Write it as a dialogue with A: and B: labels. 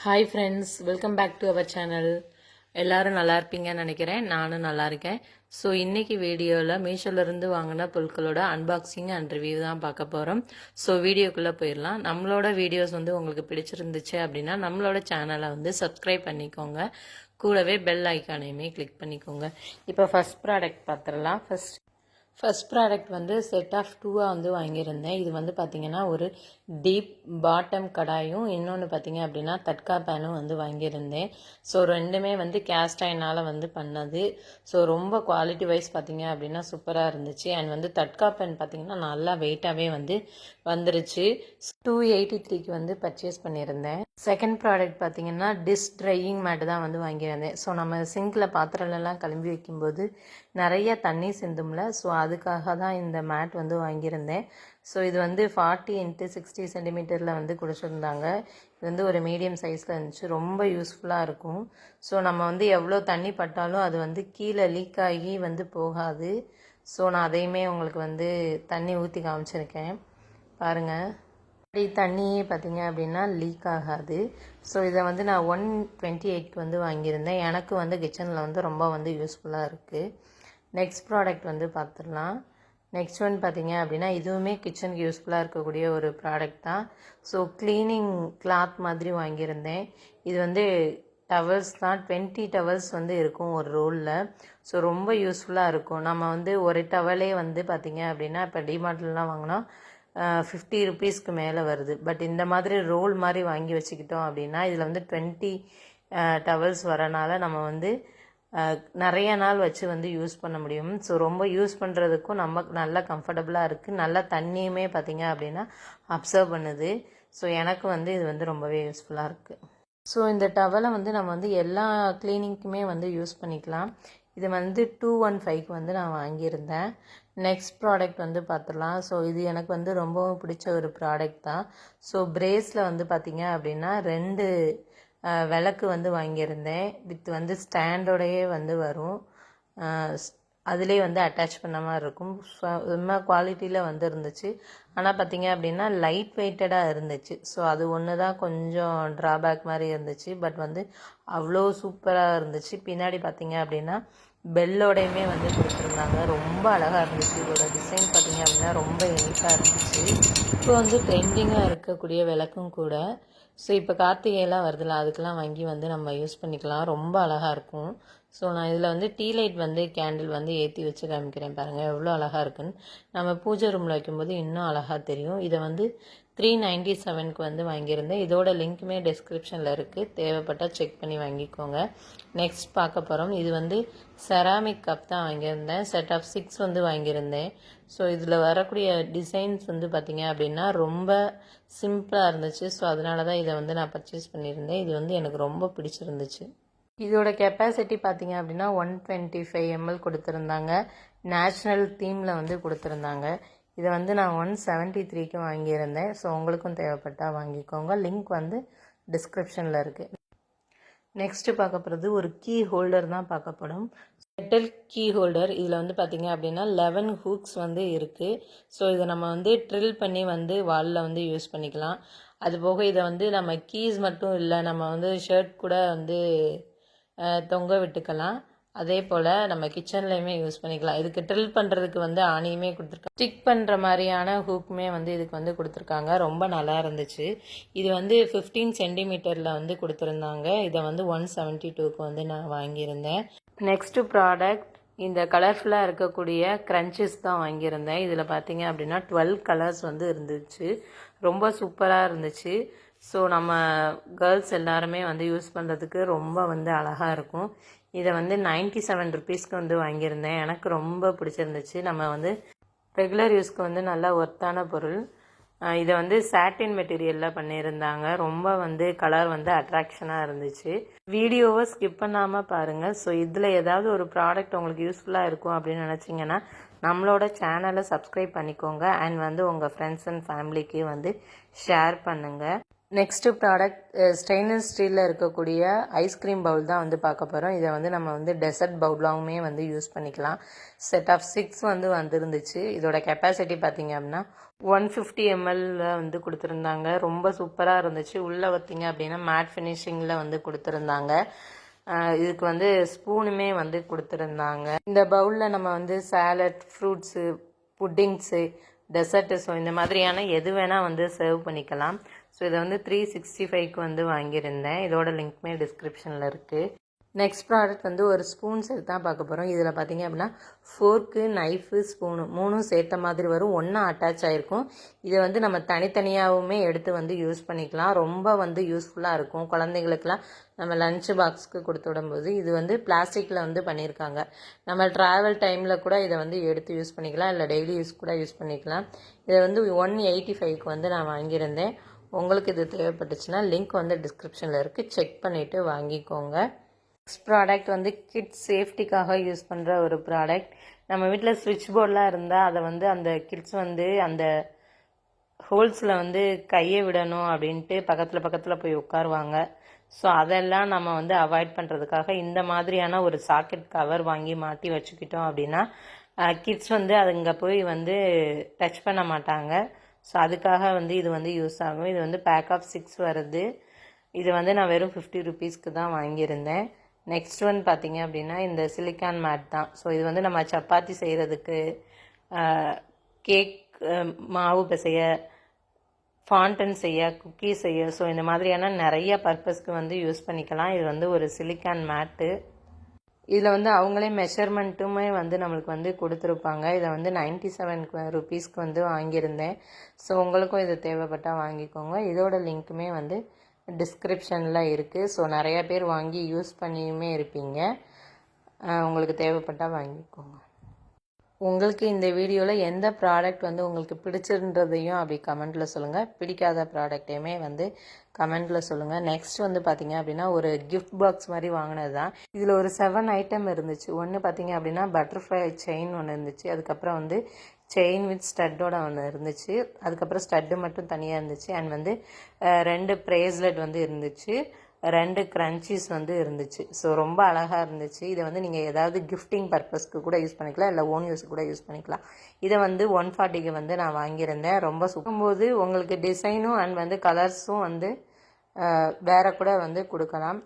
A: Hi friends, welcome back to our channel. எல்லோரும் நல்லா இருப்பீங்கன்னு நினைக்கிறேன். நானும் நல்லா இருக்கேன். ஸோ இன்றைக்கி வீடியோவில் மீஷோலேருந்து வாங்கின பொருட்களோட அன்பாக்சிங் அண்ட் ரிவ்யூ தான் பார்க்க போகிறோம். ஸோ வீடியோக்குள்ளே போயிடலாம். நம்மளோட வீடியோஸ் உங்களுக்கு பிடிச்சிருந்துச்சு அப்படின்னா நம்மளோட சேனலை சப்ஸ்கிரைப் பண்ணிக்கோங்க. கூடவே பெல் ஐக்கானையுமே கிளிக் பண்ணிக்கோங்க. இப்போ ஃபர்ஸ்ட் ப்ராடக்ட் பார்த்துடலாம். ஃபர்ஸ்ட் ப்ராடக்ட் செட் ஆஃப் 2 வாங்கியிருந்தேன். இது பார்த்திங்கன்னா ஒரு டீப் பாட்டம் கடாயும், இன்னொன்று பார்த்திங்க அப்படின்னா தட்கா பேனும் வாங்கியிருந்தேன். ஸோ ரெண்டுமே கேஸ்ட் அயனால் பண்ணது. ஸோ ரொம்ப குவாலிட்டி வைஸ் பார்த்திங்க அப்படின்னா சூப்பராக இருந்துச்சு. அண்ட் தட்கா பேன் பார்த்திங்கன்னா நல்லா வெயிட்டாகவே வந்துருச்சு. 283க்கு பர்ச்சேஸ் பண்ணியிருந்தேன். செகண்ட் ப்ராடக்ட் பார்த்திங்கன்னா டிஷ் ட்ரையிங் மேட்டு தான் வாங்கியிருந்தேன். ஸோ நம்ம சிங்கில் பாத்திரம்லாம் கழும்பி வைக்கும்போது நிறைய தண்ணி சிந்தும்ல. ஸோ அதுக்காக தான் இந்த மேட் வாங்கியிருந்தேன். ஸோ இது 40 x 60 சென்டிமீட்டரில் கொடுத்துருந்தாங்க. இது ஒரு மீடியம் சைஸில் இருந்துச்சு. ரொம்ப யூஸ்ஃபுல்லாக இருக்கும். ஸோ நம்ம எவ்வளோ தண்ணி பட்டாலும் அது கீழே லீக் ஆகி போகாது. ஸோ நான் அதையுமே உங்களுக்கு தண்ணி ஊற்றி காமிச்சிருக்கேன் பாருங்கள். அப்படி தண்ணியே பார்த்திங்க அப்படின்னா லீக் ஆகாது. ஸோ இதை நான் 128க்கு வாங்கியிருந்தேன். எனக்கு கிச்சனில் ரொம்ப யூஸ்ஃபுல்லாக இருக்குது. நெக்ஸ்ட் ப்ராடக்ட் பார்த்துடலாம். நெக்ஸ்ட் ஒன் பார்த்திங்க அப்படின்னா இதுவுமே கிச்சனுக்கு யூஸ்ஃபுல்லாக இருக்கக்கூடிய ஒரு ப்ராடக்ட் தான். ஸோ க்ளீனிங் கிளாத் மாதிரி வாங்கியிருந்தேன். இது டவல்ஸ் தான். 20 டவல்ஸ் இருக்கும் ஒரு ரோலில். ஸோ ரொம்ப யூஸ்ஃபுல்லாக இருக்கும். நம்ம ஒரு டவலே பார்த்திங்க அப்படின்னா இப்போ டிமார்ட்லாம் வாங்கினா 50 ருபீஸ்க்கு மேலே வருது. பட் இந்த மாதிரி ரோல் மாதிரி வாங்கி வச்சுக்கிட்டோம் அப்படின்னா இதில் 20 டவல்ஸ் வரனால நம்ம நிறைய நாள் வச்சு யூஸ் பண்ண முடியும். ஸோ ரொம்ப யூஸ் பண்ணுறதுக்கும் நமக்கு நல்லா கம்ஃபர்டபுளாக இருக்குது. நல்லா தண்ணியுமே பார்த்திங்க அப்படின்னா அப்சர்வ் பண்ணுது. ஸோ எனக்கு இது ரொம்பவே யூஸ்ஃபுல்லாக இருக்குது. ஸோ இந்த டவலை நம்ம எல்லா க்ளீனிங்க்குமே யூஸ் பண்ணிக்கலாம். இது 215க்கு நான் வாங்கியிருந்தேன். நெக்ஸ்ட் ப்ராடக்ட் பார்த்துடலாம். ஸோ இது எனக்கு ரொம்பவும் பிடிச்ச ஒரு ப்ராடக்ட் தான். ஸோ பிரேஸில் பார்த்திங்க அப்படின்னா 2 விளக்கு வாங்கியிருந்தேன். வித் ஸ்டாண்டோடையே வரும். அதிலே அட்டாச் பண்ண மாதிரி இருக்கும். செம்ம குவாலிட்டியில் இருந்துச்சு. ஆனால் பார்த்திங்க அப்படின்னா லைட் வெயிட்டடாக இருந்துச்சு. ஸோ அது ஒன்று தான் கொஞ்சம் ட்ராபேக் மாதிரி இருந்துச்சு. பட் அவ்வளோ சூப்பராக இருந்துச்சு. பின்னாடி பார்த்திங்க அப்படின்னா பெல்லோடையுமே கொடுத்துருந்தாங்க. ரொம்ப அழகாக இருந்துச்சு. இதோட டிசைன் பார்த்திங்க அப்படின்னா ரொம்ப யூனிக்காக இருந்துச்சு. இப்போ ட்ரெண்டிங்காக இருக்கக்கூடிய விளக்கும் கூட. ஸோ இப்போ கார்த்திகையெல்லாம் வருதுல்ல, அதுக்கெல்லாம் வாங்கி நம்ம யூஸ் பண்ணிக்கலாம். ரொம்ப அழகாக இருக்கும். ஸோ நான் இதில் டீ லைட் கேண்டில் ஏற்றி வச்சு காமிக்கிறேன் பாருங்கள் எவ்வளோ அழகாக இருக்குன்னு. நம்ம பூஜை ரூமில் வைக்கும்போது இன்னும் அழகாக தெரியும். இதை 397க்கு வாங்கியிருந்தேன். இதோட லிங்க்குமே டிஸ்கிரிப்ஷனில் இருக்குது. தேவைப்பட்டால் செக் பண்ணி வாங்கிக்கோங்க. நெக்ஸ்ட் பார்க்க போகிறோம். இது செராமிக் கப் தான் வாங்கியிருந்தேன். செட் ஆஃப் 6 வாங்கியிருந்தேன். ஸோ இதில் வரக்கூடிய டிசைன்ஸ் பார்த்திங்க அப்படின்னா ரொம்ப சிம்பிளாக இருந்துச்சு. ஸோ அதனால தான் இதை நான் பர்ச்சேஸ் பண்ணியிருந்தேன். இது எனக்கு ரொம்ப பிடிச்சிருந்துச்சு. இதோட கெப்பாசிட்டி பார்த்திங்க அப்படின்னா 125 ml கொடுத்துருந்தாங்க. நேஷ்னல் தீமில் கொடுத்துருந்தாங்க. இதை நான் 173க்கு வாங்கியிருந்தேன். ஸோ உங்களுக்கும் தேவைப்பட்டால் வாங்கிக்கோங்க. லிங்க் டிஸ்கிரிப்ஷனில் இருக்குது. நெக்ஸ்ட்டு பார்க்க போகிறது ஒரு கீ ஹோல்டர் தான் பார்க்கப்படும். Metal key holder. இதில் பார்த்திங்க அப்படின்னா 11 ஹூக்ஸ் இருக்குது. ஸோ இதை நம்ம ட்ரில் பண்ணி வாலில் யூஸ் பண்ணிக்கலாம். அதுபோக இதை நம்ம கீஸ் மட்டும் இல்லை, நம்ம ஷர்ட் கூட தொங்க விட்டுக்கலாம். அதே போல் நம்ம கிச்சன்லையுமே யூஸ் பண்ணிக்கலாம். இதுக்கு ட்ரில் பண்ணுறதுக்கு ஆணியுமே கொடுத்துருக்காங்க. ஸ்டிக் பண்ணுற மாதிரியான ஹூக்குமே இதுக்கு கொடுத்துருக்காங்க. ரொம்ப நல்லா இருந்துச்சு. இது 15 சென்டிமீட்டரில் கொடுத்துருந்தாங்க. இதை 172க்கு நான் வாங்கியிருந்தேன். நெக்ஸ்ட்டு ப்ராடக்ட் இந்த கலர்ஃபுல்லாக இருக்கக்கூடிய க்ரன்ச்சஸ் தான் வாங்கியிருந்தேன். இதில் பார்த்தீங்க அப்படின்னா 12 கலர்ஸ் இருந்துச்சு. ரொம்ப சூப்பராக இருந்துச்சு. ஸோ நம்ம கேர்ள்ஸ் எல்லாருமே யூஸ் பண்ணுறதுக்கு ரொம்ப அழகாக இருக்கும். இதை 97 ருபீஸ்க்கு வாங்கியிருந்தேன். எனக்கு ரொம்ப பிடிச்சிருந்துச்சு. நம்ம ரெகுலர் யூஸ்க்கு நல்லா ஒர்த்தான பொருள். இதை சாட்டின் மெட்டீரியலில் பண்ணியிருந்தாங்க. ரொம்ப கலர் அட்ராக்ஷனாக இருந்துச்சு. வீடியோவை ஸ்கிப் பண்ணாமல் பாருங்கள். ஸோ இதில் ஏதாவது ஒரு ப்ராடக்ட் உங்களுக்கு யூஸ்ஃபுல்லாக இருக்கும் அப்படின்னு நினச்சிங்கன்னா நம்மளோட சேனலை சப்ஸ்கிரைப் பண்ணிக்கோங்க. அண்ட் உங்கள் ஃப்ரெண்ட்ஸ் அண்ட் ஃபேமிலிக்கு ஷேர் பண்ணுங்கள். நெக்ஸ்ட்டு ப்ராடக்ட் ஸ்டெயின்லெஸ் ஸ்டீலில் இருக்கக்கூடிய ஐஸ்கிரீம் பவுல் தான் வந்து பார்க்க போகிறோம். இதை வந்து நம்ம வந்து டெசர்ட் பவுலாகவுமே வந்து யூஸ் பண்ணிக்கலாம். செட் ஆஃப் 6 வந்து வந்துருந்துச்சு. இதோட கெப்பாசிட்டி பார்த்திங்க அப்படின்னா 150 ml வந்து கொடுத்துருந்தாங்க. ரொம்ப சூப்பராக இருந்துச்சு. உள்ளே பார்த்திங்க அப்படின்னா மேட் ஃபினிஷிங்கில் வந்து கொடுத்துருந்தாங்க. இதுக்கு வந்து ஸ்பூனுமே வந்து கொடுத்துருந்தாங்க. இந்த பவுலில் நம்ம வந்து சாலட், ஃப்ரூட்ஸு, புட்டிங்ஸு, டெசர்ட்டு, ஸோ இந்த மாதிரியான எது வேணால் வந்து சர்வ் பண்ணிக்கலாம். ஸோ இதை வந்து 365க்கு வந்து வாங்கியிருந்தேன். இதோட லிங்க்மே டிஸ்கிரிப்ஷனில் இருக்குது. நெக்ஸ்ட் ப்ராடக்ட் வந்து ஒரு ஸ்பூன் செட் தான் பார்க்க போகிறோம். இதில் பார்த்திங்க அப்படின்னா ஃபோர்க்கு, நைஃபு, ஸ்பூனு 3ம் சேர்த்த மாதிரி வரும். ஒன்றா அட்டாச் ஆகிருக்கும். இதை வந்து நம்ம தனித்தனியாகவுமே எடுத்து வந்து யூஸ் பண்ணிக்கலாம். ரொம்ப வந்து யூஸ்ஃபுல்லாக இருக்கும். குழந்தைங்களுக்கெல்லாம் நம்ம லஞ்ச் பாக்ஸ்க்கு கொடுத்து விடும்போது இது வந்து பிளாஸ்டிக்கில் வந்து பண்ணியிருக்காங்க. நம்ம ட்ராவல் டைமில் கூட இதை வந்து எடுத்து யூஸ் பண்ணிக்கலாம், இல்லை டெய்லி யூஸ் கூட யூஸ் பண்ணிக்கலாம். இதை வந்து 185க்கு வந்து நான் வாங்கியிருந்தேன். உங்களுக்கு இது தேவைப்பட்டுச்சுன்னா லிங்க் வந்து டிஸ்கிரிப்ஷனில் இருக்குது, செக் பண்ணிவிட்டு வாங்கிக்கோங்க. நெக்ஸ்ட் ப்ராடக்ட் வந்து கிட்ஸ் சேஃப்டிக்காக யூஸ் பண்ணுற ஒரு ப்ராடக்ட். நம்ம வீட்டில் ஸ்விட்ச் போர்டெலாம் இருந்தால் அதை வந்து அந்த கிட்ஸ் வந்து அந்த ஹோல்ஸில் வந்து கையை விடணும் அப்படின்ட்டு பக்கத்தில் போய் உட்காருவாங்க. ஸோ அதெல்லாம் நம்ம வந்து அவாய்ட் பண்ணுறதுக்காக இந்த மாதிரியான ஒரு சாக்கெட் கவர் வாங்கி மாட்டி வச்சுக்கிட்டோம் அப்படின்னா கிட்ஸ் வந்து அதுங்க போய் வந்து டச் பண்ண மாட்டாங்க. ஸோ அதுக்காக வந்து இது வந்து யூஸ் ஆகும். இது வந்து பேக் ஆஃப் 6 வருது. இது வந்து நான் வெறும் 50 ருபீஸ்க்கு தான் வாங்கியிருந்தேன். நெக்ஸ்ட் ஒன் பார்த்திங்க அப்படின்னா இந்த சிலிக்கான் மேட் தான். ஸோ இது வந்து நம்ம சப்பாத்தி செய்கிறதுக்கு, கேக் மாவு பிசைய, ஃபாண்டன் செய்ய, குக்கீ செய்ய, ஸோ இந்த மாதிரியான நிறைய பர்பஸ்க்கு வந்து யூஸ் பண்ணிக்கலாம். இது வந்து ஒரு சிலிக்கான் மேட்டு. இதில் வந்து அவங்களே மெஷர்மெண்ட்டுமே வந்து நம்மளுக்கு வந்து கொடுத்துருப்பாங்க. இதை வந்து 97 ருபீஸ்க்கு வந்து வாங்கியிருந்தேன். ஸோ உங்களுக்கும் இது தேவைப்பட்டால் வாங்கிக்கோங்க. இதோட லிங்க்குமே வந்து டிஸ்கிரிப்ஷனில் இருக்குது. ஸோ நிறையா பேர் வாங்கி யூஸ் பண்ணியுமே இருப்பீங்க. உங்களுக்கு தேவைப்பட்டால் வாங்கிக்கோங்க. உங்களுக்கு இந்த வீடியோவில் எந்த ப்ராடக்ட் வந்து உங்களுக்கு பிடிச்சிருன்றதையும் அப்படி கமெண்ட்டில் சொல்லுங்கள். பிடிக்காத ப்ராடக்டையுமே வந்து கமெண்ட்டில் சொல்லுங்கள். நெக்ஸ்ட் வந்து பார்த்திங்க அப்படின்னா ஒரு கிஃப்ட் பாக்ஸ் மாதிரி வாங்கினது தான். இதில் ஒரு 7 ஐட்டம் இருந்துச்சு. ஒன்று பார்த்திங்க அப்படின்னா பட்டர்ஃப்ளை செயின் ஒன்று இருந்துச்சு. அதுக்கப்புறம் வந்து செயின் வித் ஸ்டட்டோட ஒன்று இருந்துச்சு. அதுக்கப்புறம் ஸ்டட்டு மட்டும் தனியாக இருந்துச்சு. அண்ட் வந்து 2 ப்ரேஸ்லெட் வந்து இருந்துச்சு. 2 கிரன்ச்சீஸ் வந்து இருந்துச்சு. ஸோ ரொம்ப அழகாக இருந்துச்சு. இதை வந்து நீங்கள் ஏதாவது கிஃப்டிங் பர்பஸ்க்கு கூட யூஸ் பண்ணிக்கலாம், இல்லை ஓன் யூஸ் கூட யூஸ் பண்ணிக்கலாம். இதை வந்து 140க்கு வந்து நான் வாங்கியிருந்தேன். ரொம்ப சுக்கும்போது உங்களுக்கு டிசைனும் அண்ட் வந்து கலர்ஸும் வந்து வேறு கூட வந்து கொடுக்கலாம்.